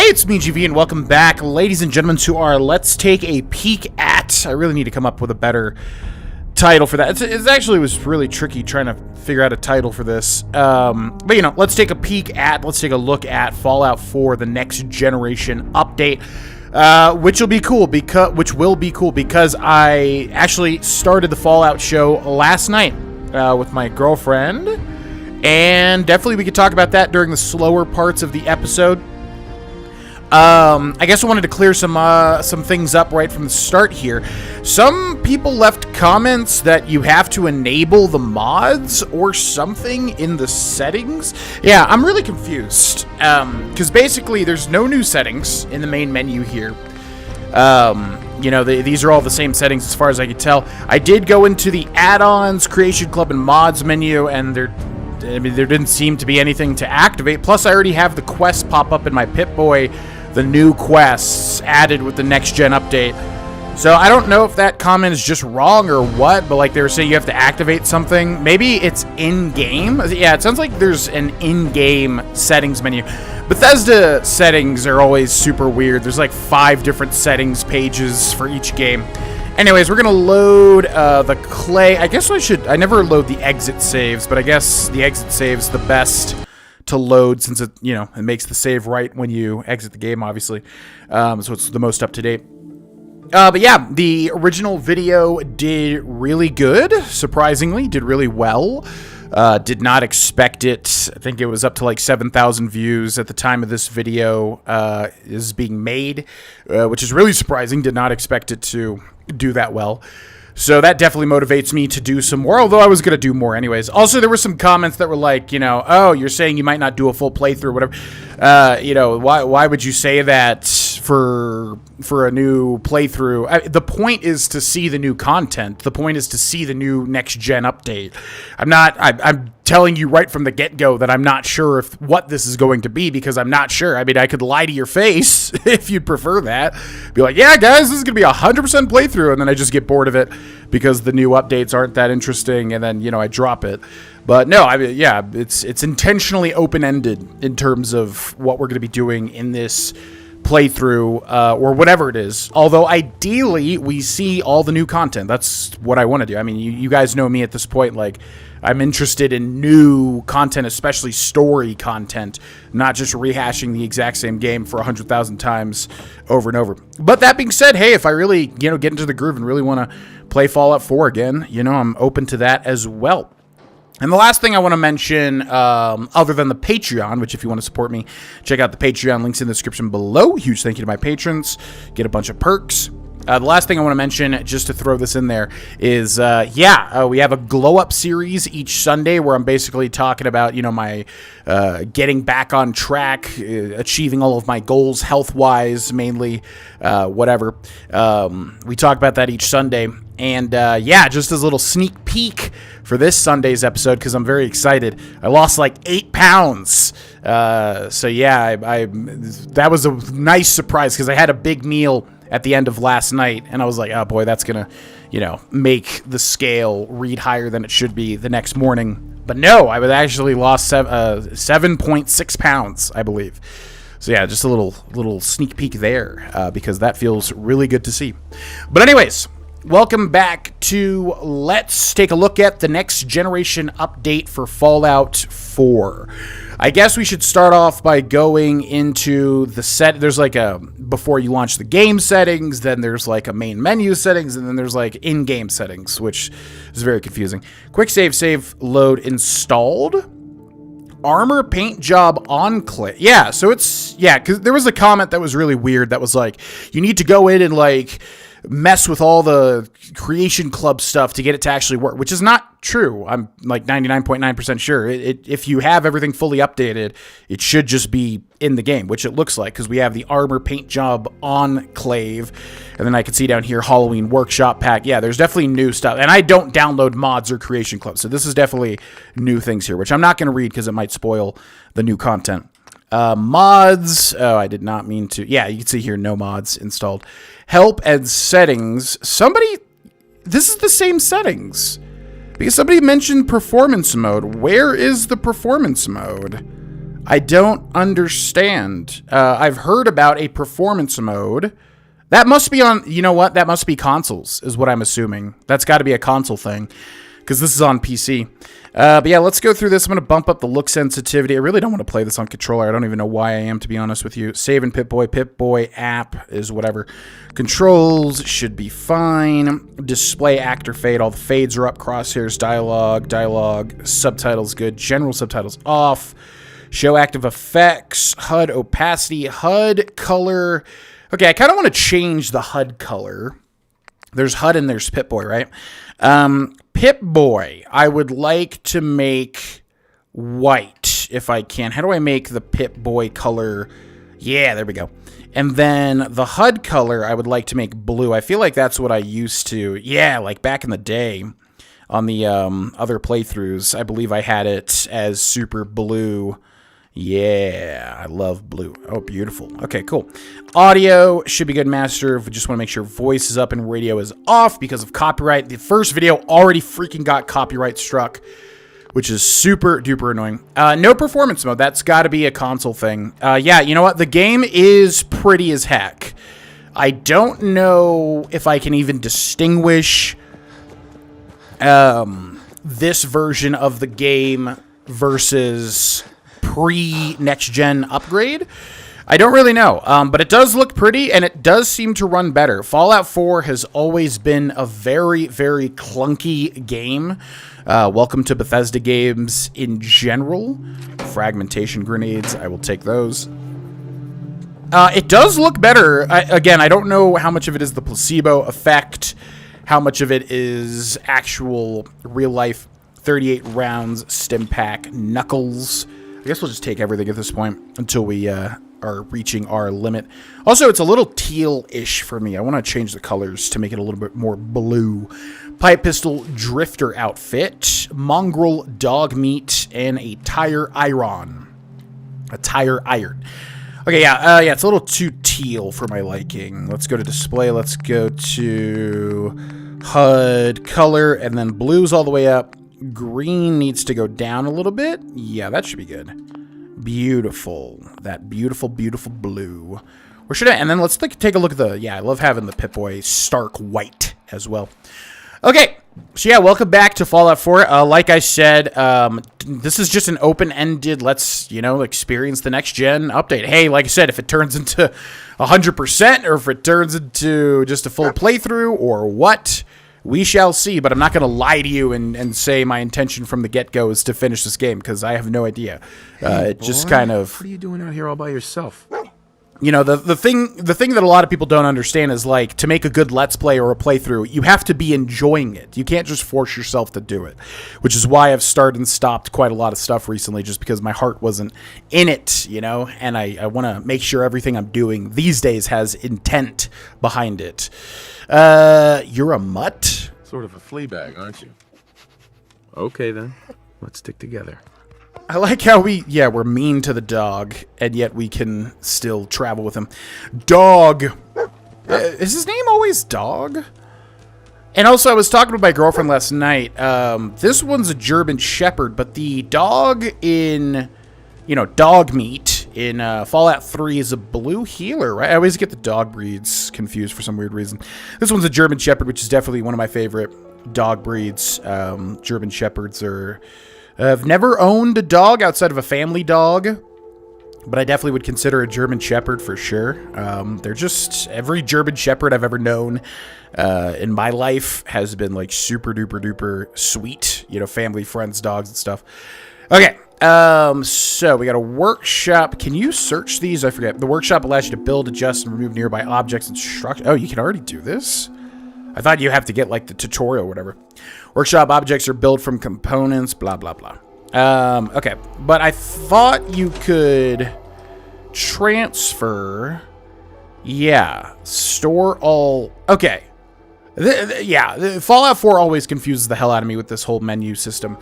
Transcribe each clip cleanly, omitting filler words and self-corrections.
It's me, GV, and welcome back, ladies and gentlemen, to our Let's Take a Peek At. I really need to come up with a better title for that. It actually was really tricky trying to figure out a title for this. But, you know, let's take a peek at, let's take a look at Fallout 4, the next generation update. Which will be cool because I actually started the Fallout show last night with my girlfriend, and definitely we could talk about that during the slower parts of the episode. I guess I wanted to clear some things up right from the start here. Some people left comments that you have to enable the mods or something in the settings. Yeah, I'm really confused. Because basically there's no new settings in the main menu here. You know, these are all the same settings as far as I could tell. I did go into the add-ons, Creation Club, and mods menu, and there didn't seem to be anything to activate. Plus, I already have the quests pop up in my Pip-Boy, the new quests added with the next-gen update. So I don't know if that comment is just wrong or what, but like they were saying you have to activate something. Maybe it's in-game. Yeah, it sounds like there's an in-game settings menu. Bethesda settings are always super weird. There's like 5 different settings pages for each game. Anyways, we're going to load the clay. I guess I never load the exit saves, but I guess the exit save's the best to load since it, you know, it makes the save right when you exit the game, obviously. So it's the most up to date. But yeah, the original video did really good, surprisingly, did really well. Did not expect it. I think it was up to like 7,000 views at the time of this video is being made, which is really surprising. Did not expect it to do that well. So that definitely motivates me to do some more, although I was going to do more anyways. Also, there were some comments that were like, you know, oh, you're saying you might not do a full playthrough or whatever. You know, why would you say that for a new playthrough? The point is to see the new content. The point is to see the new next-gen update. I'm telling you right from the get-go that I'm not sure what this is going to be because I'm not sure. I mean, I could lie to your face if you'd prefer that. Be like, yeah, guys, this is going to be 100% playthrough, and then I just get bored of it because the new updates aren't that interesting, and then, you know, I drop it. But no, I mean, yeah, it's intentionally open-ended in terms of what we're going to be doing in this playthrough or whatever it is. Although ideally we see all the new content. That's what I want to do. I mean, you guys know me at this point. Like, I'm interested in new content, especially story content, not just rehashing the exact same game for 100,000 times over and over. But that being said, hey, if I really, you know, get into the groove and really want to play Fallout 4 again, you know, I'm open to that as well. And the last thing I want to mention, other than the Patreon, which if you want to support me, check out the Patreon, links in the description below. Huge thank you to my patrons. Get a bunch of perks. The last thing I want to mention, just to throw this in there, is, we have a glow-up series each Sunday where I'm basically talking about, you know, my getting back on track, achieving all of my goals health-wise, mainly, whatever. We talk about that each Sunday. And, just as a little sneak peek for this Sunday's episode, because I'm very excited. I lost like 8 pounds. So, yeah, that was a nice surprise because I had a big meal at the end of last night, and I was like, oh boy, that's gonna, you know, make the scale read higher than it should be the next morning. But no, I actually lost 7.6 pounds, I believe. So yeah, just a little sneak peek there, because that feels really good to see. But anyways, welcome back to Let's Take a Look at the Next Generation update for Fallout 4. I guess we should start off by going into the set. There's like a before you launch the game settings, then there's like a main menu settings, and then there's like in-game settings, which is very confusing. Quick save load installed. Armor paint job enclave. Yeah, so it's, yeah, because there was a comment that was really weird that was like, you need to go in and like mess with all the Creation Club stuff to get it to actually work, which is not true. I'm like 99.9% sure. If you have everything fully updated, it should just be in the game, which it looks like, because we have the armor paint job enclave, and then I can see down here Halloween workshop pack. Yeah, there's definitely new stuff, and I don't download mods or Creation Club, so this is definitely new things here, which I'm not going to read because it might spoil the new content. Mods. Oh, I did not mean to. Yeah, you can see here, no mods installed. Help and settings. This is the same settings. Because somebody mentioned performance mode. Where is the performance mode? I don't understand. I've heard about a performance mode. That must be on, you know what? That must be consoles, is what I'm assuming. That's got to be a console thing, because this is on PC. But yeah, let's go through this. I'm going to bump up the look sensitivity. I really don't want to play this on controller. I don't even know why I am, to be honest with you. Save in Pip-Boy. Pip-Boy app is whatever. Controls should be fine. Display actor fade. All the fades are up. Crosshairs, dialogue, subtitles good. General subtitles off. Show active effects. HUD opacity. HUD color. Okay, I kind of want to change the HUD color. There's HUD and there's Pip-Boy, right? Pip-Boy, I would like to make white, if I can. How do I make the Pip-Boy color? Yeah, there we go. And then the HUD color, I would like to make blue. I feel like that's what I used to. Yeah, like back in the day on the other playthroughs, I believe I had it as super blue. Yeah, I love blue. Oh, beautiful. Okay, cool. Audio should be good, master. We just want to make sure voice is up and radio is off because of copyright. The first video already freaking got copyright struck, which is super duper annoying. No performance mode. That's got to be a console thing. Yeah, you know what? The game is pretty as heck. I don't know if I can even distinguish this version of the game versus pre-next gen upgrade. I don't really know, but it does look pretty, and it does seem to run better. Fallout 4 has always been a very, very clunky game. Welcome to Bethesda games in general. Fragmentation grenades, I will take those. It does look better. Again, I don't know how much of it is the placebo effect, how much of it is actual real-life 38 rounds stim pack knuckles. I guess we'll just take everything at this point until we are reaching our limit. Also, it's a little teal-ish for me. I want to change the colors to make it a little bit more blue. Pipe pistol drifter outfit, mongrel dog meat, and a tire iron. A tire iron. Okay, yeah, it's a little too teal for my liking. Let's go to display. Let's go to HUD, color, and then blue's all the way up. Green needs to go down a little bit. Yeah, that should be good. Beautiful. That beautiful, beautiful blue. Or should I? And then let's take a look at the... Yeah, I love having the Pip-Boy stark white as well. Okay. So yeah, welcome back to Fallout 4. Like I said, this is just an open-ended, let's, experience the next-gen update. Hey, like I said, if it turns into 100% or if it turns into just a full playthrough or what... We shall see, but I'm not going to lie to you and say my intention from the get-go is to finish this game, because I have no idea. It just kind of... What are you doing out here all by yourself? You know, the thing that a lot of people don't understand is, like, to make a good Let's Play or a playthrough, you have to be enjoying it. You can't just force yourself to do it, which is why I've started and stopped quite a lot of stuff recently, just because my heart wasn't in it, and I want to make sure everything I'm doing these days has intent behind it. You're a mutt? Sort of a flea bag, aren't you? Okay, then. Let's stick together. I like how we're mean to the dog, and yet we can still travel with him. Dog! Is his name always Dog? And also, I was talking with my girlfriend last night. This one's a German Shepherd, but the dog in, dog meat in Fallout 3 is a blue healer, right? I always get the dog breeds confused for some weird reason. This one's a German Shepherd, which is definitely one of my favorite dog breeds. German Shepherds are... I've never owned a dog outside of a family dog, but I definitely would consider a German Shepherd for sure. They're just... Every German Shepherd I've ever known in my life has been, like, super duper duper sweet. Family, friends, dogs, and stuff. Okay. So we got a workshop. Can you search these? I forget. The workshop allows you to build, adjust, and remove nearby objects and structure. Oh, you can already do this? I thought you have to get, like, the tutorial or whatever. Workshop objects are built from components, blah, blah, blah. Okay. But I thought you could transfer. Yeah. Store all. Okay. Fallout 4 always confuses the hell out of me with this whole menu system.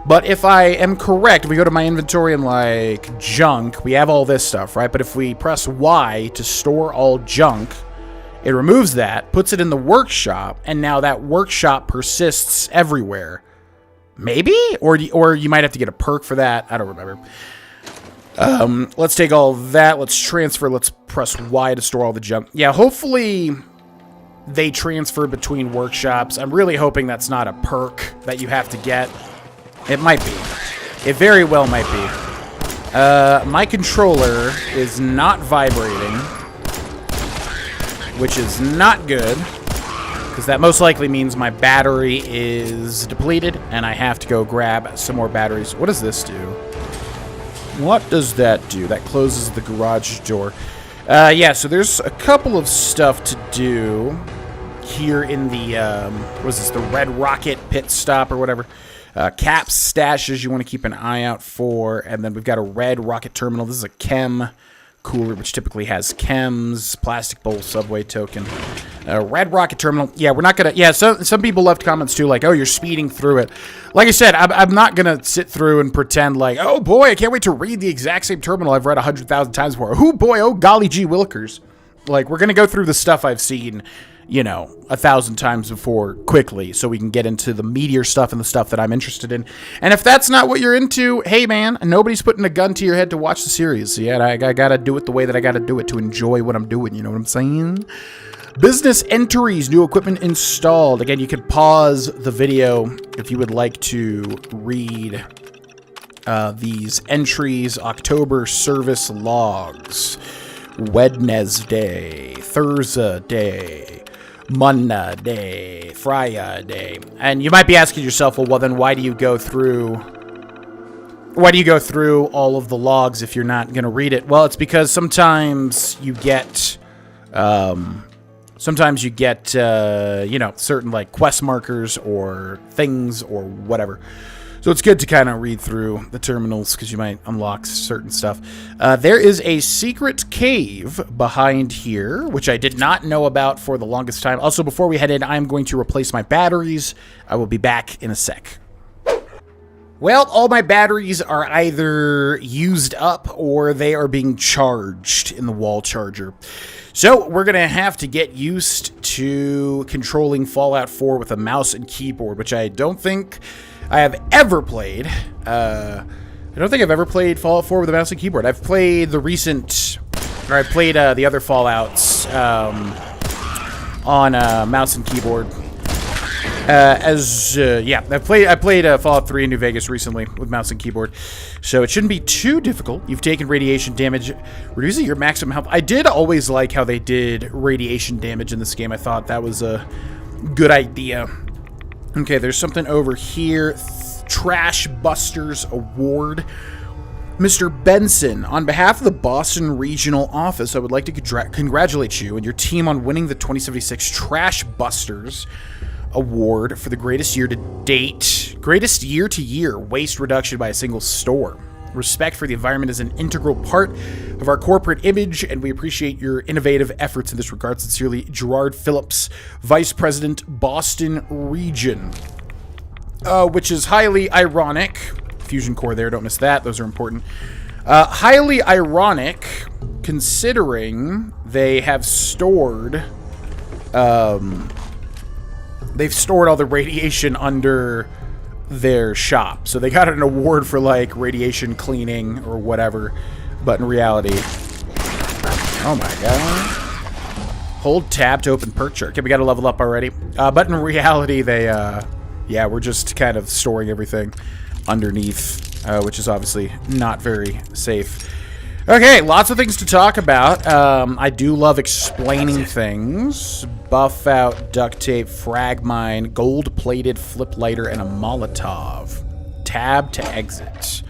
But if I am correct, we go to my inventory and, like, junk. We have all this stuff, right? But if we press Y to store all junk, it removes that, puts it in the workshop, and now that workshop persists everywhere. Maybe? Or you might have to get a perk for that. I don't remember. Let's take all of that. Let's transfer. Let's press Y to store all the junk. Yeah, hopefully they transfer between workshops. I'm really hoping that's not a perk that you have to get. It might be. It very well might be. My controller is not vibrating, which is not good, because that most likely means my battery is depleted, and I have to go grab some more batteries. What does this do? What does that do? That closes the garage door. Yeah, so there's a couple of stuff to do here in the, what is this, the Red Rocket pit stop or whatever. Caps, stashes you want to keep an eye out for, and then we've got a Red Rocket terminal. This is a chem cooler, which typically has chems, plastic bowl, subway token. Red Rocket terminal. Yeah, we're not gonna. Yeah, some people left comments too, like, "Oh, you're speeding through it." Like I said, I'm not gonna sit through and pretend like, "Oh boy, I can't wait to read the exact same terminal I've read 100,000 times before." Oh boy, oh golly gee willikers. Like, we're gonna go through the stuff I've seen, you know, 1,000 times before quickly, so we can get into the meatier stuff and the stuff that I'm interested in. And if that's not what you're into, hey man, nobody's putting a gun to your head to watch the series. So yeah, I gotta do it the way that I gotta do it to enjoy what I'm doing. You know what I'm saying? Business entries, new equipment installed. Again, you can pause the video if you would like to read these entries. October service logs. Wednesday, Thursday, Monday, Friday. And you might be asking yourself, well then why do you go through all of the logs if you're not going to read it? Well, it's because sometimes you get you know, certain like quest markers or things or whatever. So it's good to kind of read through the terminals because you might unlock certain stuff. There is a secret cave behind here, which I did not know about for the longest time. Also, before we head in, I'm going to replace my batteries. I will be back in a sec. Well, all my batteries are either used up or they are being charged in the wall charger. So we're going to have to get used to controlling Fallout 4 with a mouse and keyboard, which I don't think I have ever played. I don't think I've ever played Fallout 4 with a mouse and keyboard. I've played the other Fallouts on mouse and keyboard. I played Fallout 3 in New Vegas recently with mouse and keyboard, so it shouldn't be too difficult. You've taken radiation damage, reducing your maximum health. I did always like how they did radiation damage in this game. I thought that was a good idea. Okay, there's something over here. Trash Busters Award. Mr. Benson, on behalf of the Boston Regional Office, I would like to congratulate you and your team on winning the 2076 Trash Busters Award for the greatest year to year waste reduction by a single store. Respect for the environment is an integral part of our corporate image, and we appreciate your innovative efforts in this regard. Sincerely, Gerard Phillips, Vice President, Boston Region. Which is highly ironic. Fusion core there, don't miss that. Those are important. Highly ironic, considering they have stored... they've stored all the radiation under their shop. So they got an award for, like, radiation cleaning or whatever. But in reality... Oh my god. Hold tab to open perk chart. Okay, we gotta level up already. But in reality, they, yeah, we're just kind of storing everything underneath, which is obviously not very safe. Okay, lots of things to talk about. I do love explaining things. Buff out, duct tape, frag mine, gold-plated flip lighter, and a Molotov. Tab to exit.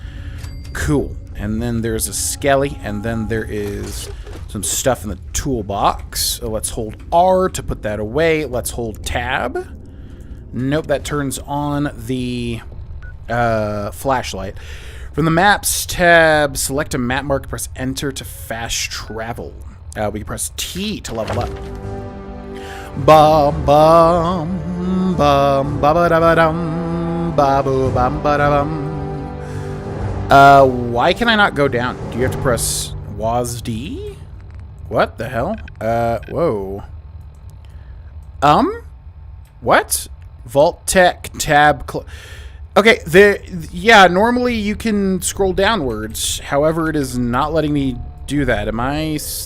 Cool. And then there's a skelly, and then there is some stuff in the toolbox. So let's hold R to put that away. Let's hold tab. Nope, that turns on the flashlight. From the Maps tab, select a map mark, press Enter to fast travel. We can press T to level up. Bum bum bum ba ba da ba dum ba boo bum ba da bum. Why can I not go down? Do you have to press WASD? What the hell? Whoa. What? Vault Tech tab. Okay, yeah, normally you can scroll downwards. However, it is not letting me do that.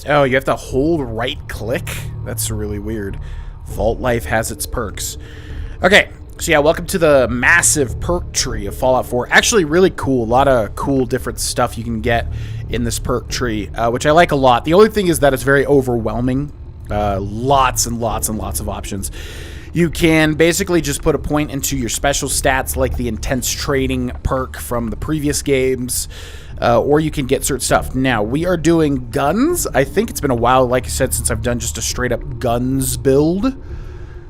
Oh, you have to hold right click? That's really weird. Vault Life has its perks. Okay, so yeah, welcome to the massive perk tree of Fallout 4. Actually, really cool. A lot of cool different stuff you can get in this perk tree, which I like a lot. The only thing is that it's very overwhelming. Lots and lots and lots of options. You can basically just put a point into your special stats like the intense training perk from the previous games, or you can get certain stuff. Now, we are doing guns. I think it's been a while, like I said, since I've done just a straight-up guns build.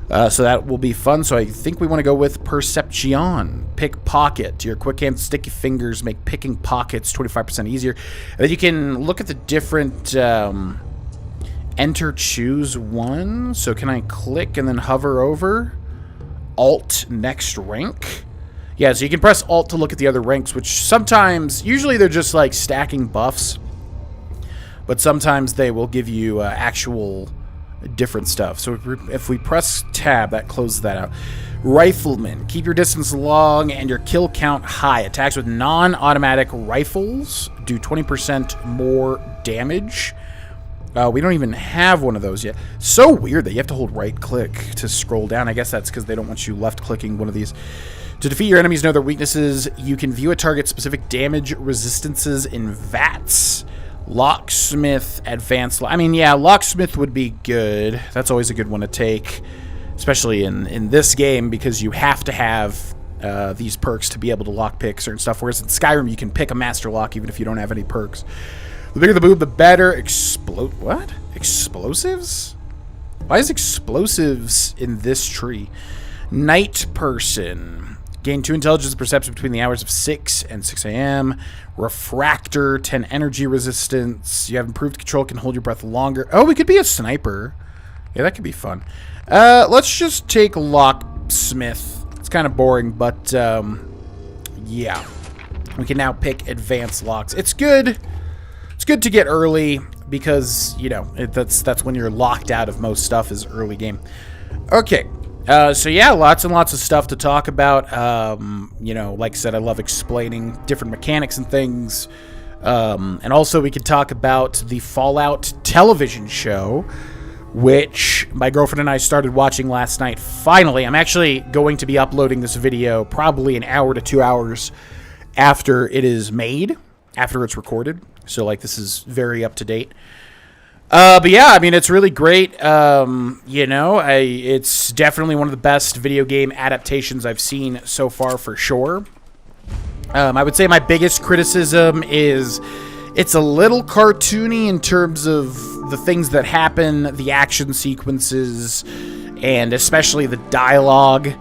So that will be fun. So I think we want to go with Perception. Pickpocket. Your quick hand, sticky fingers make picking pockets 25% easier. And then you can look at the different... enter choose one. So can I click and then hover over? Alt next rank. Yeah, so you can press Alt to look at the other ranks, which sometimes, usually they're just like stacking buffs, but sometimes they will give you actual different stuff. So if we press tab, that closes that out. Rifleman. Keep your distance long and your kill count high. Attacks with non-automatic rifles do 20% more damage. We don't even have one of those yet. So weird that you have to hold right click to scroll down. I guess that's because they don't want you left clicking one of these. To defeat your enemies, know their weaknesses. You can view a target's specific damage resistances in VATS. Locksmith, advanced. I mean, yeah, Locksmith would be good. That's always a good one to take, especially in this game, because you have to have these perks to be able to lockpick certain stuff. Whereas in Skyrim, you can pick a master lock even if you don't have any perks. The bigger the boob, the better. What? Explosives? Why is explosives in this tree? Night person. Gain 2 intelligence and perception between the hours of 6 and 6 a.m. Refractor, 10 energy resistance. You have improved control, can hold your breath longer. Oh, we could be a sniper. Yeah, that could be fun. Let's just take locksmith. It's kind of boring, but yeah. We can now pick advanced locks. It's good. It's good to get early because, you know, that's when you're locked out of most stuff is early game. Okay. So yeah, lots and lots of stuff to talk about. You know, like I said, I love explaining different mechanics and things. And also we could talk about the Fallout television show, which my girlfriend and I started watching last night. Finally, I'm actually going to be uploading this video probably an hour to 2 hours after it is made, after it's recorded. So, like, this is very up to date. But yeah, I mean, it's really great. You know, it's definitely one of the best video game adaptations I've seen so far, for sure. I would say my biggest criticism is it's a little cartoony in terms of the things that happen, the action sequences, and especially the dialogue.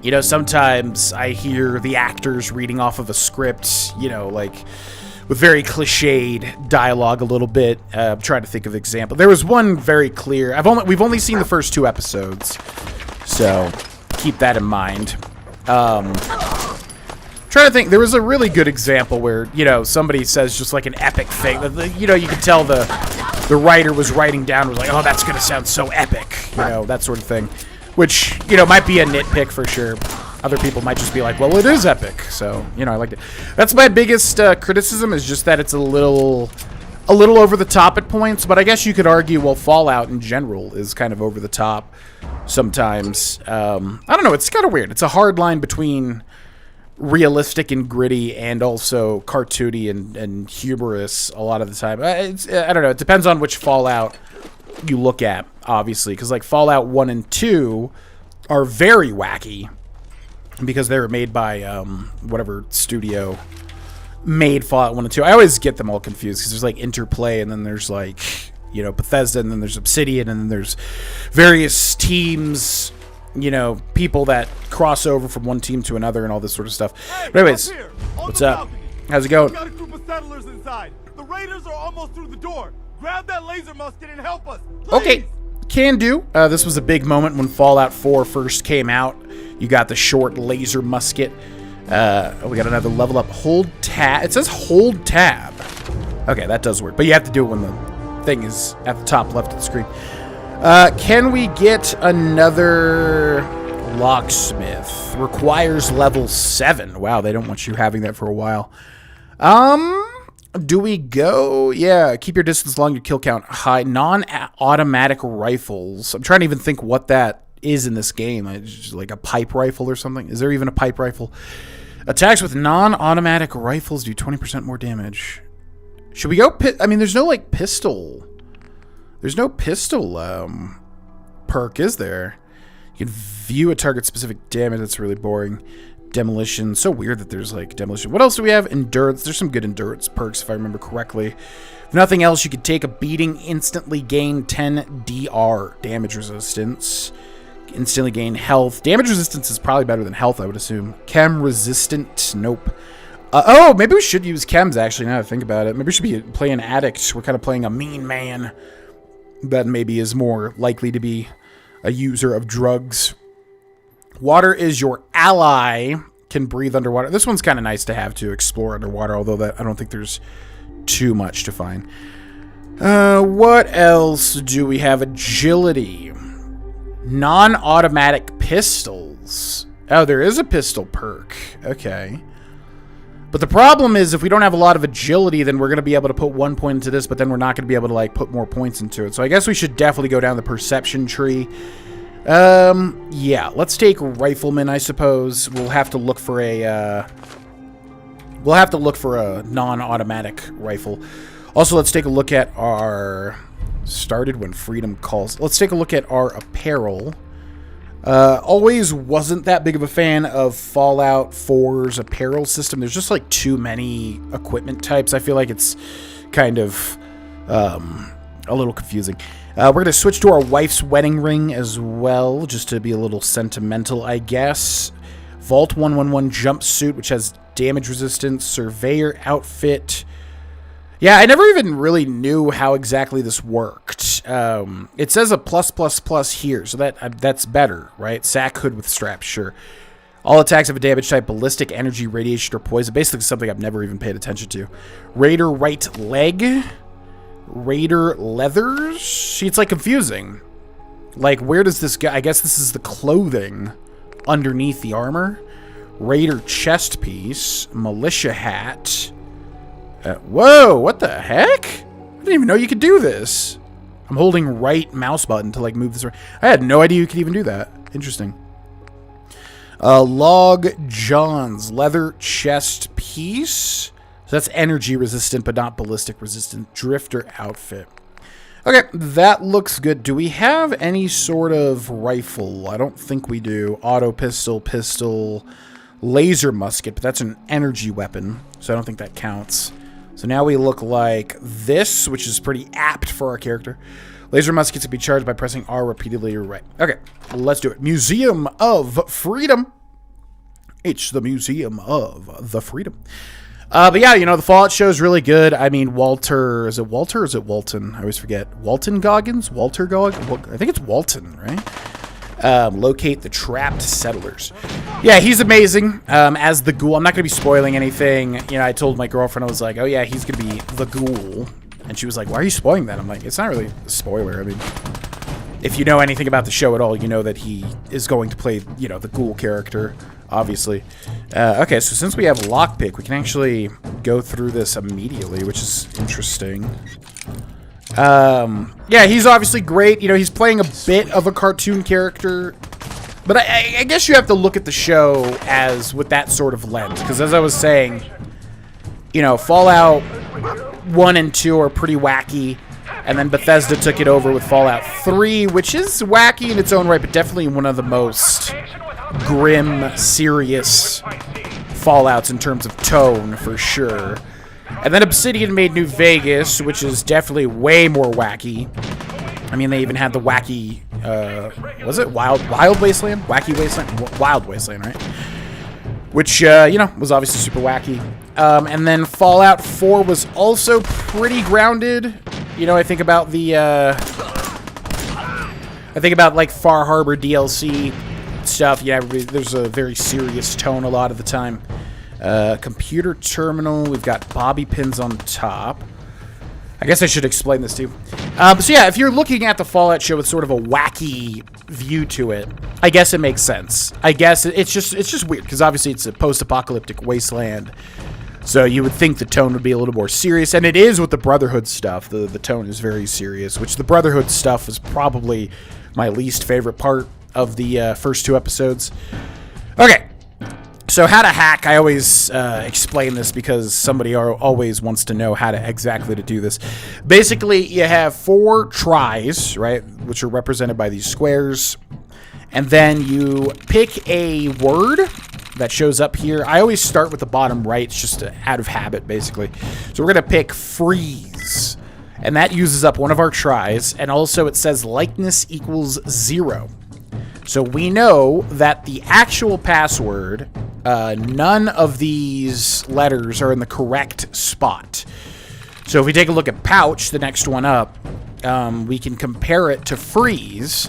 You know, sometimes I hear the actors reading off of a script, you know, like... with very cliched dialogue a little bit. I'm trying to think of an example. There was one very clear. We've only seen the first 2 episodes, so keep that in mind. Trying to think. There was a really good example where, you know, somebody says just like an epic thing. You know, you could tell the writer was writing down, was like, oh, that's gonna sound so epic, you know, that sort of thing. Which, you know, might be a nitpick for sure. Other people might just be like, well, it is epic. So, you know, I liked it. That's my biggest criticism, is just that it's a little over the top at points. But I guess you could argue, well, Fallout in general is kind of over the top sometimes. I don't know. It's kind of weird. It's a hard line between realistic and gritty and also cartoony and humorous a lot of the time. I don't know. It depends on which Fallout you look at, obviously. Because, like, Fallout 1 and 2 are very wacky, because they were made by whatever studio made Fallout 1 and 2. I always get them all confused because there's like Interplay, and then there's like, you know, Bethesda, and then there's Obsidian, and then there's various teams, you know, people that cross over from one team to another and all this sort of stuff. But anyways, what's up? How's it going? Got a group of settlers inside. The raiders are almost through the door. Grab that laser musket and help us, please. Okay. Can do. This was a big moment when Fallout 4 first came out. You got the short laser musket. We got another level up. Hold tab. It says hold tab. Okay, that does work. But you have to do it when the thing is at the top left of the screen. Can we get another Locksmith. Requires level 7. Wow, they don't want you having that for a while. Do we go? Yeah, keep your distance long, your kill count high. Non-automatic rifles. I'm trying to even think what that is in this game. Like a pipe rifle or something? Is there even a pipe rifle? Attacks with non-automatic rifles do 20% more damage. Should we go I mean, there's no, like, pistol. There's no pistol, perk, is there? You can view a target-specific damage. That's really boring. Demolition. So weird that there's, like, demolition. What else do we have? Endurance. There's some good endurance perks, if I remember correctly. If nothing else, you could take a beating, instantly gain 10 DR damage resistance. Instantly gain health. Damage resistance is probably better than health, I would assume. Chem resistant. Nope. Oh, maybe we should use chems, actually, now that I think about it. Maybe we should be playing addict. We're kind of playing a mean man that maybe is more likely to be a user of drugs. Water is your ally. Can breathe underwater. This one's kind of nice to have to explore underwater, although that I don't think there's too much to find. What else do we have? Agility. Non-automatic pistols. Oh, there is a pistol perk. Okay. But the problem is, if we don't have a lot of agility, then we're going to be able to put 1 point into this, but then we're not going to be able to, like, put more points into it. So I guess we should definitely go down the perception tree. Yeah, let's take rifleman, I suppose. We'll have to look for a, non-automatic rifle. Also, let's take a look at our... Started when freedom calls. Let's take a look at our apparel. Always wasn't that big of a fan of Fallout 4's apparel system. There's just, like, too many equipment types. I feel like it's kind of a little confusing. We're going to switch to our wife's wedding ring as well, just to be a little sentimental, I guess. Vault 111 jumpsuit, which has damage resistance. Surveyor outfit. Yeah, I never even really knew how exactly this worked. It says a +++ here, so that's better, right? Sack hood with straps, sure. All attacks of a damage type, ballistic, energy, radiation, or poison. Basically something I've never even paid attention to. Raider right leg. Raider leathers. See, it's, like, confusing. Like, where does this go? I guess this is the clothing underneath the armor. Raider chest piece. Militia hat. Whoa, what the heck? I didn't even know you could do this. I'm holding right mouse button to, like, move this around. I had no idea you could even do that. Interesting. Log John's leather chest piece. So that's energy resistant, but not ballistic resistant. Drifter outfit. Okay, that looks good. Do we have any sort of rifle? I don't think we do. Auto pistol, laser musket, but that's an energy weapon, so I don't think that counts. So now we look like this, which is pretty apt for our character. Laser muskets can be charged by pressing R repeatedly or right. Okay, let's do it. Museum of Freedom. It's the Museum of the Freedom. But yeah, you know, the Fallout show is really good. I mean, Walter, is it Walter or is it Walton? I always forget. Walton Goggins? Walter Goggins? I think it's Walton, right? Locate the trapped settlers. Yeah, he's amazing as the ghoul. I'm not going to be spoiling anything. You know, I told my girlfriend, I was like, oh yeah, he's going to be the ghoul. And she was like, why are you spoiling that? I'm like, it's not really a spoiler. I mean, if you know anything about the show at all, you know that he is going to play, you know, the ghoul character, obviously. Okay, so since we have lockpick, we can actually go through this immediately, which is interesting. Yeah, he's obviously great. You know, he's playing a bit of a cartoon character. But I guess you have to look at the show as with that sort of lens. Because as I was saying, you know, Fallout 1 and 2 are pretty wacky. And then Bethesda took it over with Fallout 3, which is wacky in its own right, but definitely one of the most grim, serious Fallouts in terms of tone, for sure. And then Obsidian made New Vegas, which is definitely way more wacky. I mean, they even had the wacky, was it Wild Wasteland? Wacky Wasteland? Wild Wasteland, right? Which, you know, was obviously super wacky. And then Fallout 4 was also pretty grounded. You know, I think about the, like, Far Harbor DLC stuff. Yeah, there's a very serious tone a lot of the time. Computer terminal, we've got bobby pins on top. I guess I should explain this too. So yeah, if you're looking at the Fallout show with sort of a wacky view to it, I guess it makes sense. I guess it's just weird because obviously it's a post-apocalyptic wasteland. So you would think the tone would be a little more serious, and it is with the Brotherhood stuff. The tone is very serious, which the Brotherhood stuff is probably my least favorite part of the first 2 episodes. Okay. So how to hack, I always explain this because somebody always wants to know how to exactly to do this. Basically, you have 4 tries, right, which are represented by these squares, and then you pick a word that shows up here. I always start with the bottom right. It's just out of habit, basically. So we're going to pick freeze, and that uses up one of our tries, and also it says likeness equals 0. So we know that the actual password, none of these letters are in the correct spot. So if we take a look at pouch, the next one up, we can compare it to freeze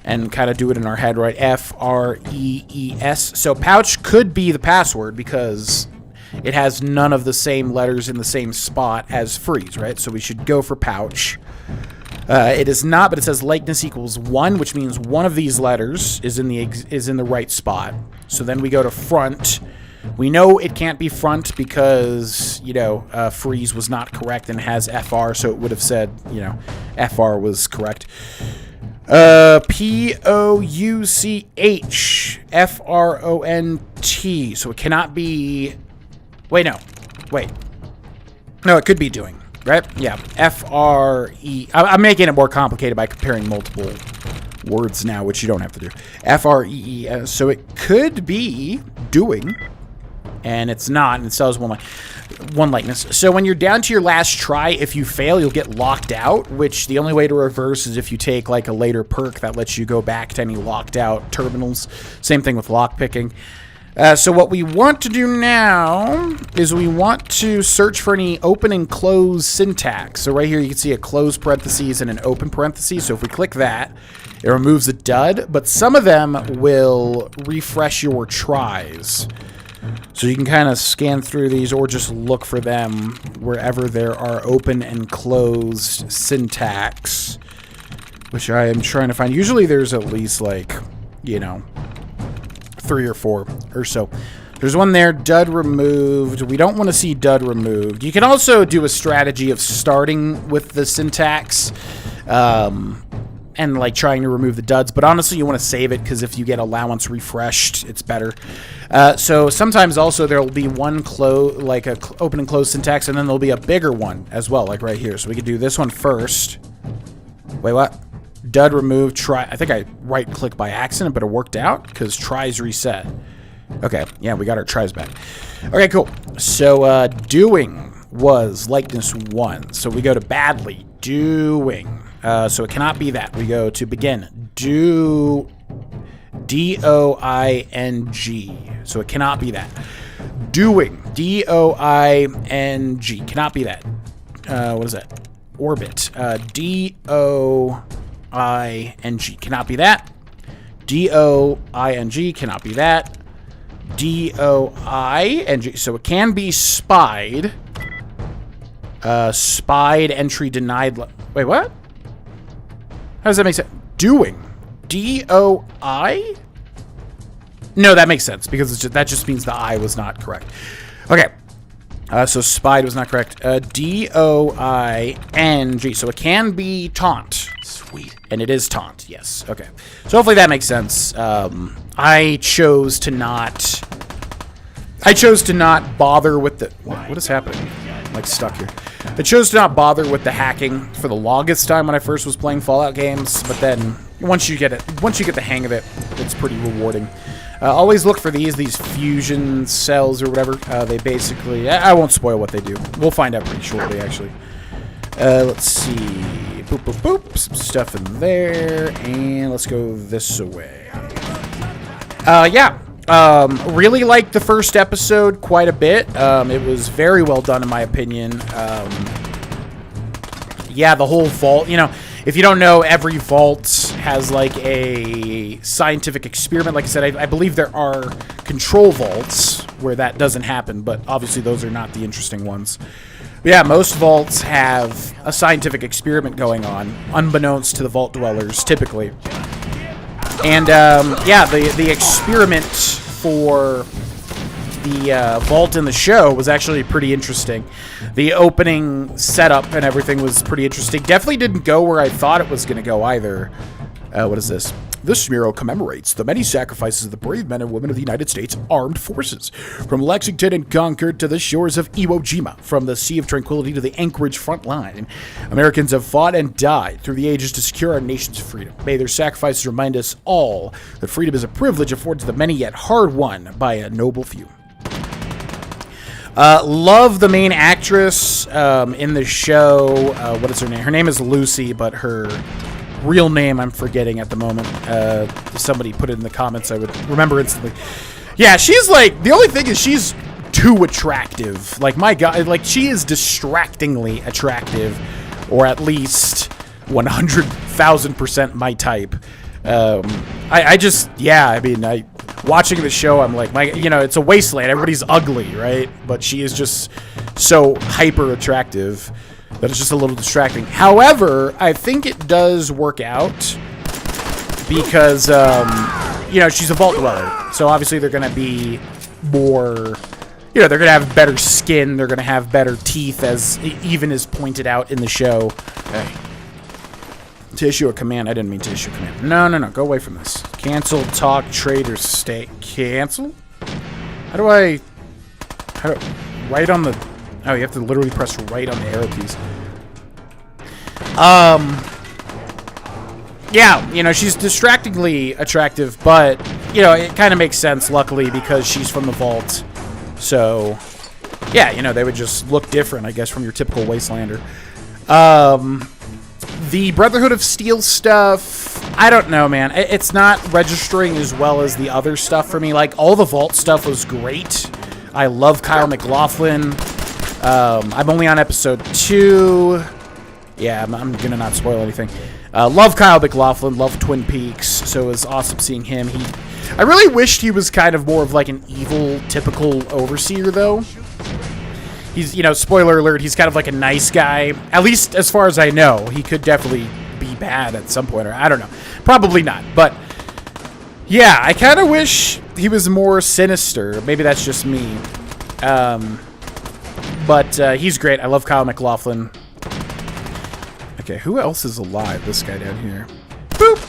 and kind of do it in our head, right? F-R-E-E-S. So pouch could be the password because it has none of the same letters in the same spot as freeze, right? So we should go for pouch. It is not, but it says likeness equals 1, which means one of these letters is in the right spot. So then we go to front. We know it can't be front because, you know, freeze was not correct and has FR, so it would have said, you know, FR was correct. P-O-U-C-H F-R-O-N-T. So it cannot be... Wait, no. Wait. No, it could be doing. Right? Yeah. F-R-E... I'm making it more complicated by comparing multiple words now, which you don't have to do. F-R-E-E-S. So it could be doing, and it's not, and it still has one likeness. So when you're down to your last try, if you fail, you'll get locked out, which the only way to reverse is if you take, like, a later perk that lets you go back to any locked out terminals. Same thing with lockpicking. So what we want to do now is we want to search for any open and close syntax. So right here you can see a close parentheses and an open parentheses. So if we click that, it removes a dud, but some of them will refresh your tries. So you can kind of scan through these or just look for them wherever there are open and closed syntax, which I am trying to find. Usually there's at least, like, you know, 3 or 4 or so. There's one there, dud removed. We don't want to see dud removed. You can also do a strategy of starting with the syntax and like trying to remove the duds, but honestly you want to save it because if you get allowance refreshed, it's better. So sometimes also there will be one like a open and close syntax, and then there'll be a bigger one as well, like right here. So we could do this one first. Wait, what? Dud remove try. I think I right click by accident, but it worked out because tries reset. Okay, yeah, we got our tries back. Okay, cool. So doing was likeness 1. So we go to badly doing. So it cannot be that. We go to begin do D-O-I-N-G. So it cannot be that. Doing D-O-I-N-G cannot be that. What is that? Orbit. D-O-I-N-G cannot be that. D-O-I-N-G cannot be that. D-O-I-N-G. So it can be spied. Spied entry denied. Wait, what? How does that make sense? Doing. D-O-I? No, that makes sense because that just means the I was not correct. Okay. So spied was not correct. D-O-I-N-G. So it can be taunt. Sweet. And it is taunt, yes. Okay. So hopefully that makes sense. I chose to not bother with the... What is happening? I'm like stuck here. I chose to not bother with the hacking for the longest time when I first was playing Fallout games, but then once you get the hang of it, it's pretty rewarding. Always look for these fusion cells or whatever. They basically... I won't spoil what they do. We'll find out pretty shortly, actually. Let's see. Boop, boop, boop. Some stuff in there. And let's go this way. Yeah. Really liked the first episode quite a bit. It was very well done in my opinion. Yeah, the whole vault, you know, if you don't know, every vault has like a scientific experiment. Like I said, I believe there are control vaults where that doesn't happen, but obviously those are not the interesting ones. Yeah, most vaults have a scientific experiment going on, unbeknownst to the vault dwellers, typically. And, yeah, the experiment for the vault in the show was actually pretty interesting. The opening setup and everything was pretty interesting. Definitely didn't go where I thought it was going to go either. What is this? This mural commemorates the many sacrifices of the brave men and women of the United States Armed Forces. From Lexington and Concord to the shores of Iwo Jima, from the Sea of Tranquility to the Anchorage front line, Americans have fought and died through the ages to secure our nation's freedom. May their sacrifices remind us all that freedom is a privilege afforded to the many yet hard won by a noble few. Love the main actress in the show. What is her name? Her name is Lucy, but her real name I'm forgetting at the moment. If somebody put it in the comments, I would remember instantly. Yeah, she's like, the only thing is she's too attractive. Like, my God, like, she is distractingly attractive, or at least 100,000% my type. I just, yeah, I mean, watching the show, I'm like, it's a wasteland. Everybody's ugly, right? But she is just so hyper attractive that it's just a little distracting. However, I think it does work out because, she's a vault dweller. So obviously they're going to be more, they're going to have better skin. They're going to have better teeth, as even is pointed out in the show. Hey. To issue a command. I didn't mean to issue a command. No. Go away from this. Cancel, talk, trade, or stay. Cancel? How do right on the... Oh, you have to literally press right on the arrow keys. Yeah, she's distractingly attractive, but, it kind of makes sense, luckily, because she's from the vault. So, yeah, they would just look different, I guess, from your typical Wastelander. The Brotherhood of Steel stuff, I don't know, man. It's not registering as well as the other stuff for me. Like, all the vault stuff was great. I love Kyle MacLachlan. I'm only on episode 2. Yeah, I'm gonna not spoil anything. Love Kyle MacLachlan, love Twin Peaks, so it was awesome seeing him. I really wished he was kind of more of like an evil, typical overseer, though. He's, spoiler alert, he's kind of like a nice guy. At least as far as I know. He could definitely be bad at some point, or I don't know. Probably not, but yeah, I kind of wish he was more sinister. Maybe that's just me. But he's great. I love Kyle MacLachlan. Okay, who else is alive? This guy down here. Boop!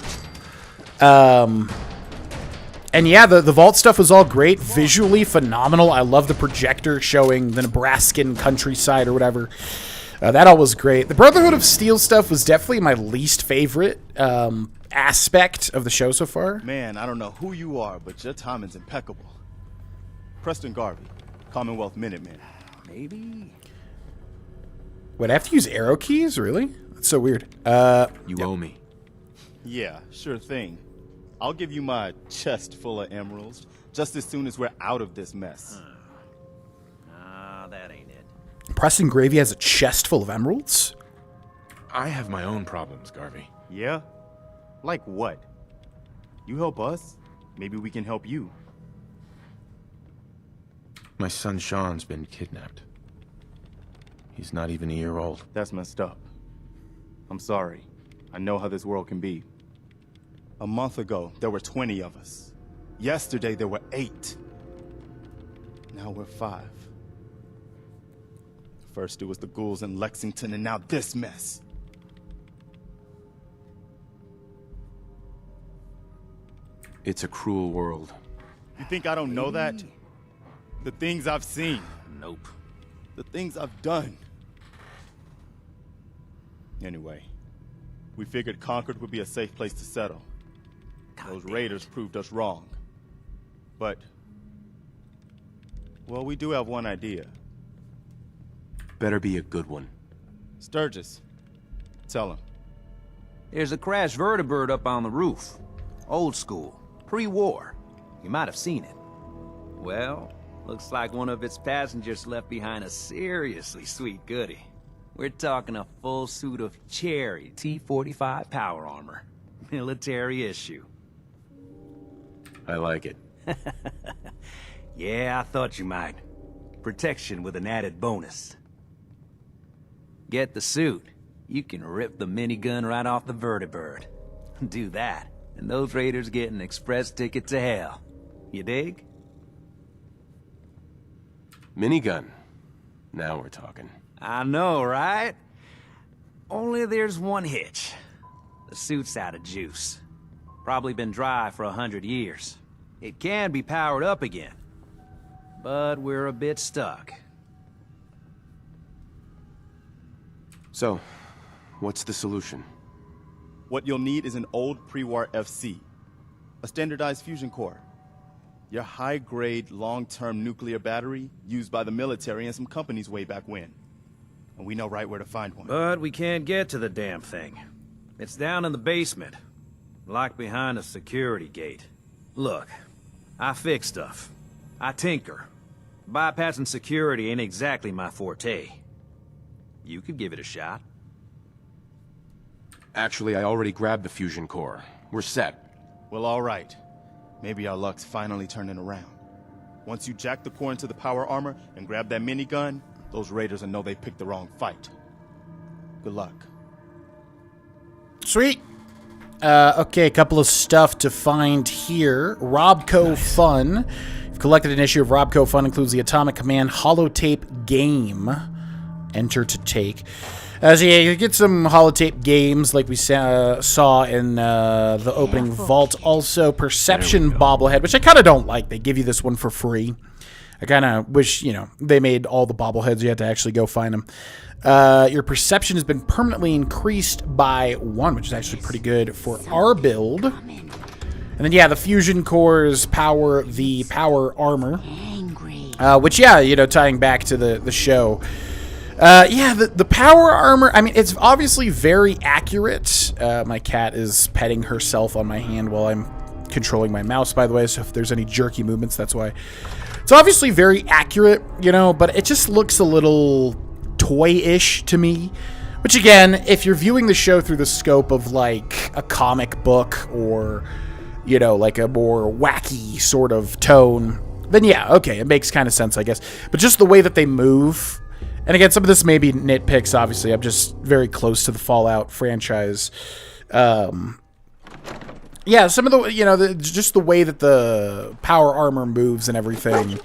And yeah, the vault stuff was all great. Visually phenomenal. I love the projector showing the Nebraskan countryside or whatever. That all was great. The Brotherhood of Steel stuff was definitely my least favorite aspect of the show so far. Man, I don't know who you are, but your timing's impeccable. Preston Garvey, Commonwealth Minuteman. Maybe. Wait, I have to use arrow keys? Really? That's so weird. You owe me. Yeah, sure thing. I'll give you my chest full of emeralds just as soon as we're out of this mess. That ain't it. Preston Gravy has a chest full of emeralds? I have my own problems, Garvey. Yeah? Like what? You help us, maybe we can help you. My son Sean's been kidnapped. He's not even a year old. That's messed up. I'm sorry. I know how this world can be. A month ago, there were 20 of us. Yesterday, there were 8. Now we're 5. First, it was the ghouls in Lexington, and now this mess. It's a cruel world. You think I don't know that? The things I've seen. Nope. The things I've done. Anyway, we figured Concord would be a safe place to settle. Those raiders proved us wrong. But, well, we do have one idea. Better be a good one. Sturgis, tell him. There's a crashed vertibird up on the roof. Old school. Pre-war. You might have seen it. Well, looks like one of its passengers left behind a seriously sweet goodie. We're talking a full suit of cherry T-45 power armor. Military issue. I like it. Yeah, I thought you might. Protection with an added bonus. Get the suit. You can rip the minigun right off the vertibird. Do that, and those raiders get an express ticket to hell. You dig? Minigun. Now we're talking. I know, right? Only there's one hitch. The suit's out of juice. Probably been dry for 100 years. It can be powered up again. But we're a bit stuck. So, what's the solution? What you'll need is an old pre-war FC, a standardized fusion core, your high-grade, long-term nuclear battery used by the military and some companies way back when. And we know right where to find one. But we can't get to the damn thing. It's down in the basement, locked behind a security gate. Look, I fix stuff. I tinker. Bypassing security ain't exactly my forte. You could give it a shot. Actually, I already grabbed the fusion core. We're set. Well, all right. Maybe our luck's finally turning around. Once you jack the core into the power armor and grab that minigun, those raiders will know they picked the wrong fight. Good luck. Sweet. Okay, a couple of stuff to find here. Robco Fun. You've collected an issue of Robco Fun. Includes the Atomic Command holotape game. Enter to take. So yeah, you get some holotape games like we saw in the opening vault. Also, Perception bobblehead, which I kind of don't like. They give you this one for free. I kind of wish, you know, they made all the bobbleheads. You had to actually go find them. Your perception has been permanently increased by 1, which is actually pretty good for our build. And then, yeah, the fusion cores power the power armor. Which, yeah, you know, tying back to the show. Yeah, the power armor, I mean, it's obviously very accurate. My cat is petting herself on my hand while I'm controlling my mouse, by the way, so if there's any jerky movements, that's why. It's obviously very accurate, you know, but it just looks a little toy-ish to me. Which, again, if you're viewing the show through the scope of, like, a comic book or, you know, like a more wacky sort of tone, then yeah, okay, it makes kind of sense, I guess. But just the way that they move... And again, some of this may be nitpicks, obviously. I'm just very close to the Fallout franchise. Yeah, some of the, you know, just the way that the power armor moves and everything.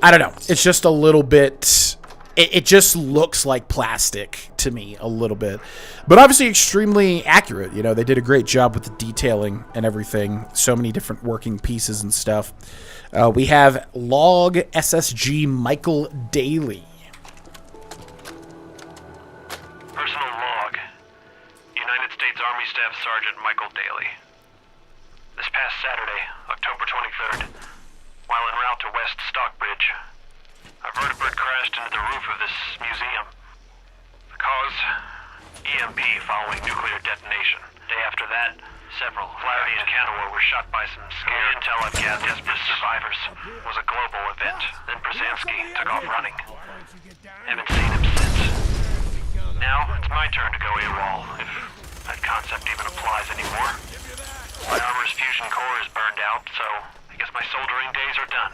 I don't know. It's just a little bit... It just looks like plastic to me a little bit. But obviously extremely accurate. You know, they did a great job with the detailing and everything. So many different working pieces and stuff. We have Log SSG Michael Daly. Personal log. United States Army Staff Sergeant Michael Daly. This past Saturday, October 23rd, while en route to West Stockbridge, a vertibird crashed into the roof of this museum. The cause? EMP following nuclear detonation. Day after that, several Flaherty and Canaway were shot by some scared intel I've gathered desperate survivors. It was a global event. Then Brzezinski took off running. Haven't seen him since. Now, it's my turn to go AWOL, if that concept even applies anymore. My armor's fusion core is burned out, so I guess my soldering days are done.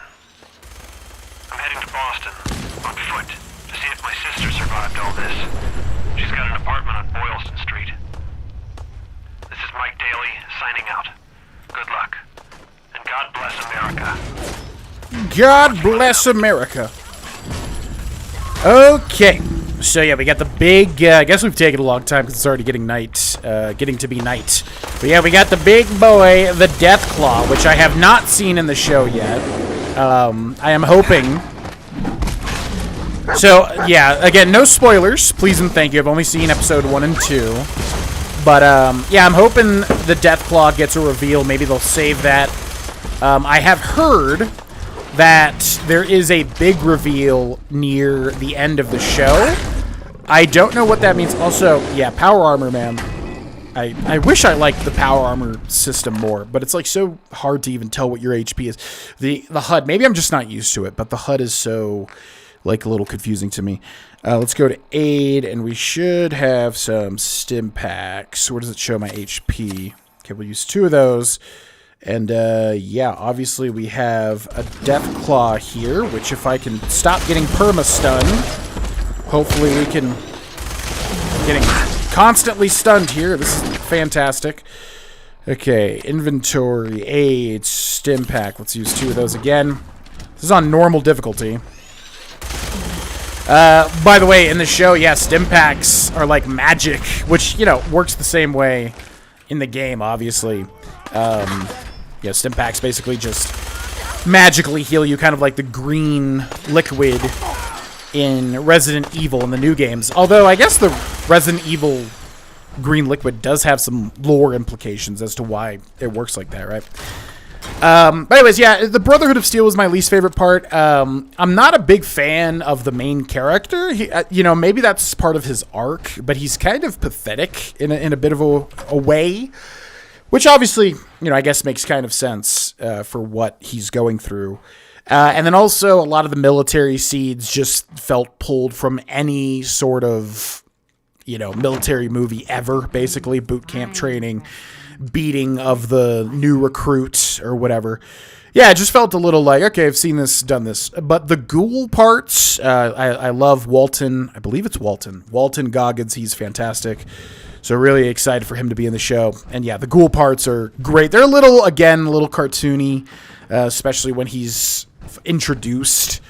I'm heading to Boston, on foot, to see if my sister survived all this. She's got an apartment on Boylston Street. This is Mike Daly, signing out. Good luck. And God bless America. God bless America. Okay. So yeah, we got the big, I guess we've taken a long time because it's already getting night, getting to be night. But yeah, we got the big boy, the Deathclaw, which I have not seen in the show yet. I am hoping. So yeah, again, no spoilers, please and thank you. I've only seen episode 1 and 2. But yeah, I'm hoping the Deathclaw gets a reveal. Maybe they'll save that. I have heard that there is a big reveal near the end of the show. I don't know what that means. Also, yeah, power armor, man. I wish I liked the power armor system more, but it's like so hard to even tell what your HP is. The HUD, maybe I'm just not used to it, but the HUD is so like a little confusing to me. Let's go to aid, and we should have some stim packs. Where does it show my HP? Okay, we'll use 2 of those. And yeah, obviously we have a Deathclaw here, which if I can stop getting perma-stunned, hopefully we can getting constantly stunned here. This is fantastic. Okay, inventory, aids, stim pack. Let's use 2 of those again. This is on normal difficulty. By the way, in the show, yeah, stim packs are like magic, which, you know, works the same way in the game, obviously. Yeah, stim packs basically just magically heal you, kind of like the green liquid in Resident Evil in the new games. Although, I guess the Resident Evil green liquid does have some lore implications as to why it works like that, right? But anyways, yeah, the Brotherhood of Steel was my least favorite part. I'm not a big fan of the main character. He, you know, maybe that's part of his arc, but he's kind of pathetic in a bit of a way, which obviously, you know, I guess makes kind of sense for what he's going through. And then also a lot of the military seeds just felt pulled from any sort of, you know, military movie ever, basically. Boot camp training, beating of the new recruit or whatever. Yeah, it just felt a little like, okay, I've seen this, done this. But the ghoul parts, I love Walton. I believe it's Walton. Walton Goggins, he's fantastic. So really excited for him to be in the show. And yeah, the ghoul parts are great. They're a little cartoony, especially when he's introduced.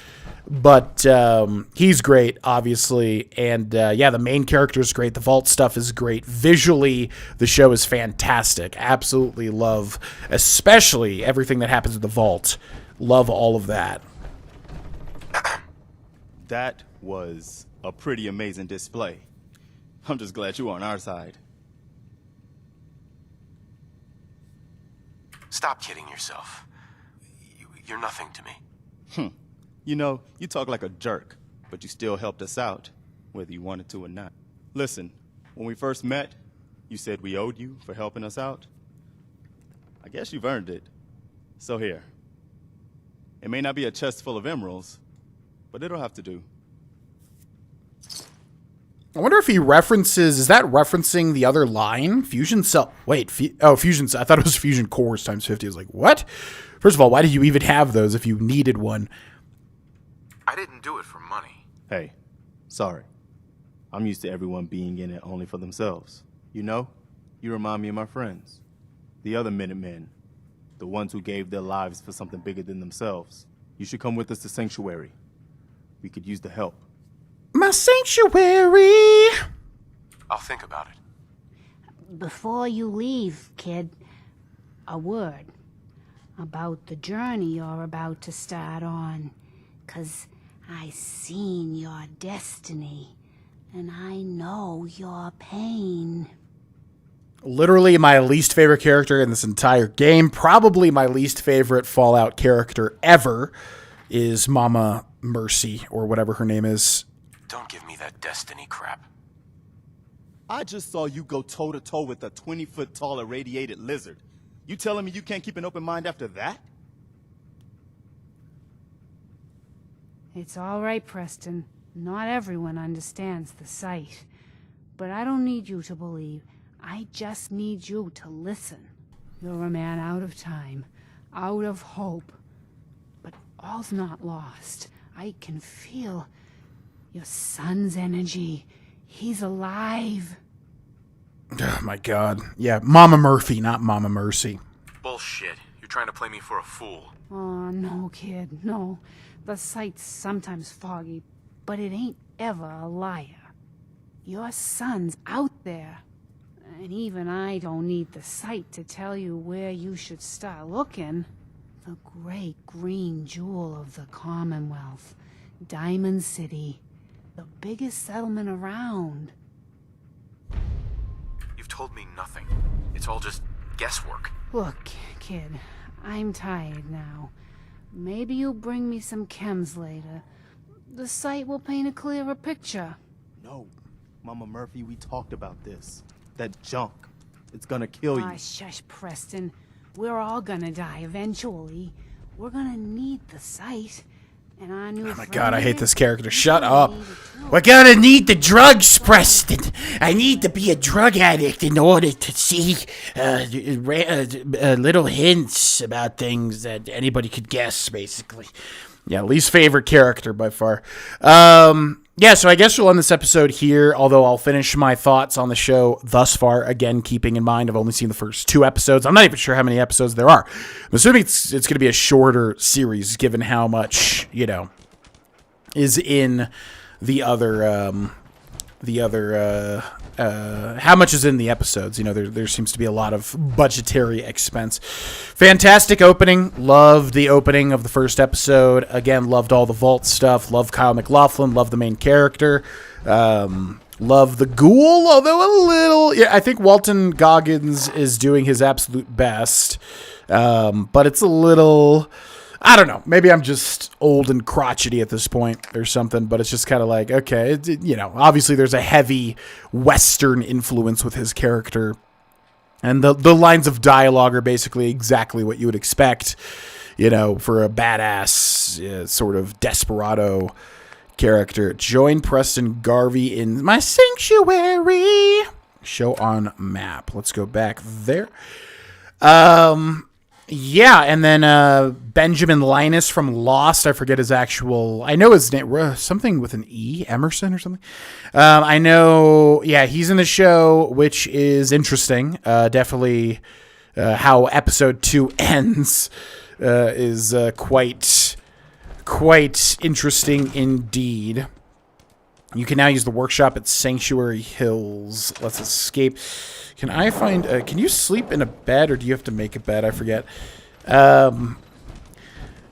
But he's great, obviously. And yeah, the main character is great. The vault stuff is great. Visually, the show is fantastic. Absolutely love, especially everything that happens in the vault. Love all of that. That was a pretty amazing display. I'm just glad you're on our side. Stop kidding yourself. You're nothing to me. You know, you talk like a jerk, but you still helped us out, whether you wanted to or not. Listen, when we first met, you said we owed you for helping us out. I guess you've earned it. So here. It may not be a chest full of emeralds, but it'll have to do. I wonder if he references, is that referencing the other line? Fusion cell. Wait, fusion cell. I thought it was fusion cores times 50. I was like, what? First of all, why did you even have those if you needed one? I didn't do it for money. Hey, sorry. I'm used to everyone being in it only for themselves. You know, you remind me of my friends. The other Minutemen. The ones who gave their lives for something bigger than themselves. You should come with us to Sanctuary. We could use the help. My sanctuary! I'll think about it. Before you leave, kid, a word about the journey you're about to start on. 'Cause I seen your destiny, and I know your pain. Literally my least favorite character in this entire game. Probably my least favorite Fallout character ever is Mama Mercy, or whatever her name is. Don't give me that destiny crap. I just saw you go toe-to-toe with a 20-foot-tall irradiated lizard. You telling me you can't keep an open mind after that? It's all right, Preston. Not everyone understands the sight. But I don't need you to believe. I just need you to listen. You're a man out of time, out of hope. But all's not lost. I can feel your son's energy. He's alive. Oh my god. Yeah, Mama Murphy, not Mama Mercy. Bullshit. You're trying to play me for a fool. Oh, no, kid, no. The sight's sometimes foggy, but it ain't ever a liar. Your son's out there. And even I don't need the sight to tell you where you should start looking. The great green jewel of the Commonwealth. Diamond City. The biggest settlement around. You've told me nothing. It's all just guesswork. Look, kid, I'm tired now. Maybe you'll bring me some chems later. The sight will paint a clearer picture. No. Mama Murphy, we talked about this. That junk. It's gonna kill you. Ah, shush, Preston. We're all gonna die eventually. We're gonna need the sight. And our new Oh my god, I hate this character. Shut up. We're gonna need the drugs, Preston. I need to be a drug addict in order to see little hints about things that anybody could guess, basically. Yeah, least favorite character by far. yeah, so I guess we'll end this episode here, although I'll finish my thoughts on the show thus far, again, keeping in mind I've only seen the first 2 episodes. I'm not even sure how many episodes there are. I'm assuming it's going to be a shorter series, given how much, is in the other, how much is in the episodes. There seems to be a lot of budgetary expense. Fantastic opening. Loved the opening of the first episode. Again, loved all the vault stuff. Loved Kyle MacLachlan. Loved the main character. Love the ghoul, although a little... Yeah, I think Walton Goggins is doing his absolute best. But it's a little... I don't know. Maybe I'm just old and crotchety at this point or something, but it's just kind of like, okay, obviously there's a heavy Western influence with his character. And the lines of dialogue are basically exactly what you would expect, for a badass sort of desperado character. Join Preston Garvey in my sanctuary. Show on map. Let's go back there. Yeah, and then Benjamin Linus from Lost. I forget his actual... I know his name. Something with an E. Emerson or something. I know... Yeah, he's in the show, which is interesting. Definitely how episode 2 ends is quite interesting indeed. You can now use the workshop at Sanctuary Hills. Let's escape. Can I find... can you sleep in a bed, or do you have to make a bed? I forget.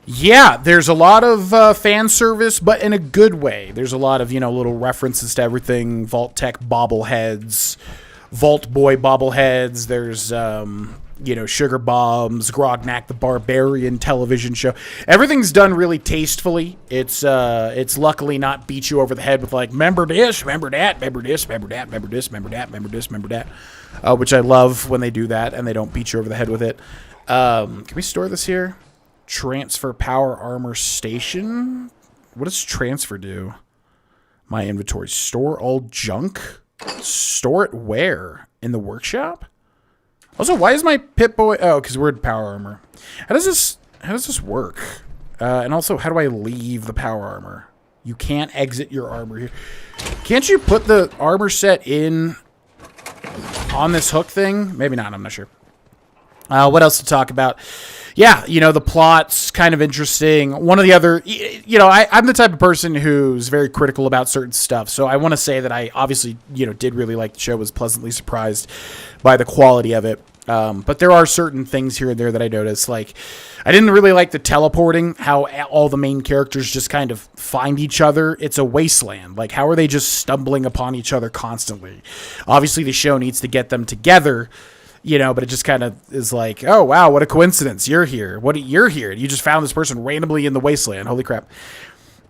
Yeah, there's a lot of fan service, but in a good way. There's a lot of, little references to everything. Vault Tech bobbleheads. Vault Boy bobbleheads. There's... Sugar Bombs, Grognak the Barbarian television show. Everything's done really tastefully. It's luckily not beat you over the head with like, remember this, remember that, remember this, remember that, remember this, remember that, remember this, remember that. Which I love when they do that and they don't beat you over the head with it. Can we store this here? Transfer power armor station. What does transfer do? My inventory. Store all junk? Store it where? In the workshop? Also, why is my Pip-Boy... Oh, because we're in power armor. How does this work? And also, how do I leave the power armor? You can't exit your armor here. Can't you put the armor set in on this hook thing? Maybe not, I'm not sure. What else to talk about? Yeah, the plot's kind of interesting. One of the other... I'm the type of person who's very critical about certain stuff, so I want to say that I obviously, did really like the show, was pleasantly surprised by the quality of it. But there are certain things here and there that I noticed. Like, I didn't really like the teleporting, how all the main characters just kind of find each other. It's a wasteland. Like, how are they just stumbling upon each other constantly? Obviously, the show needs to get them together, but it just kind of is like, oh, wow, what a coincidence. You're here. You're here. You just found this person randomly in the wasteland. Holy crap.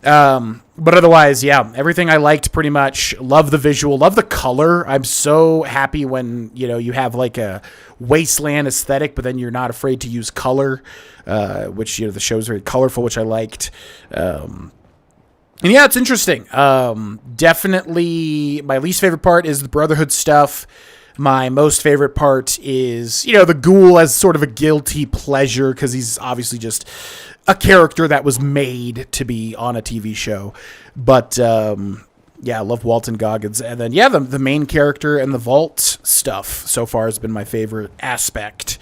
But otherwise, yeah, everything I liked pretty much. Love the visual, love the color. I'm so happy when, you have like a wasteland aesthetic, but then you're not afraid to use color, which, the show's very colorful, which I liked. And yeah, it's interesting. Definitely my least favorite part is the Brotherhood stuff. My most favorite part is, the ghoul as sort of a guilty pleasure, because he's obviously just a character that was made to be on a TV show. But, yeah, I love Walton Goggins. And then, yeah, the main character and the vault stuff so far has been my favorite aspect.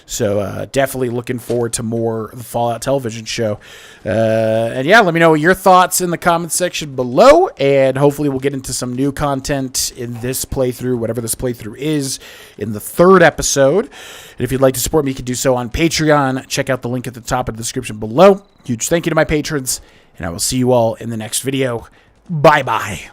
So definitely looking forward to more of the Fallout television show. And yeah, let me know your thoughts in the comments section below. And hopefully we'll get into some new content in this playthrough, whatever this playthrough is, in the 3rd episode. And if you'd like to support me, you can do so on Patreon. Check out the link at the top of the description below. Huge thank you to my patrons. And I will see you all in the next video. Bye-bye.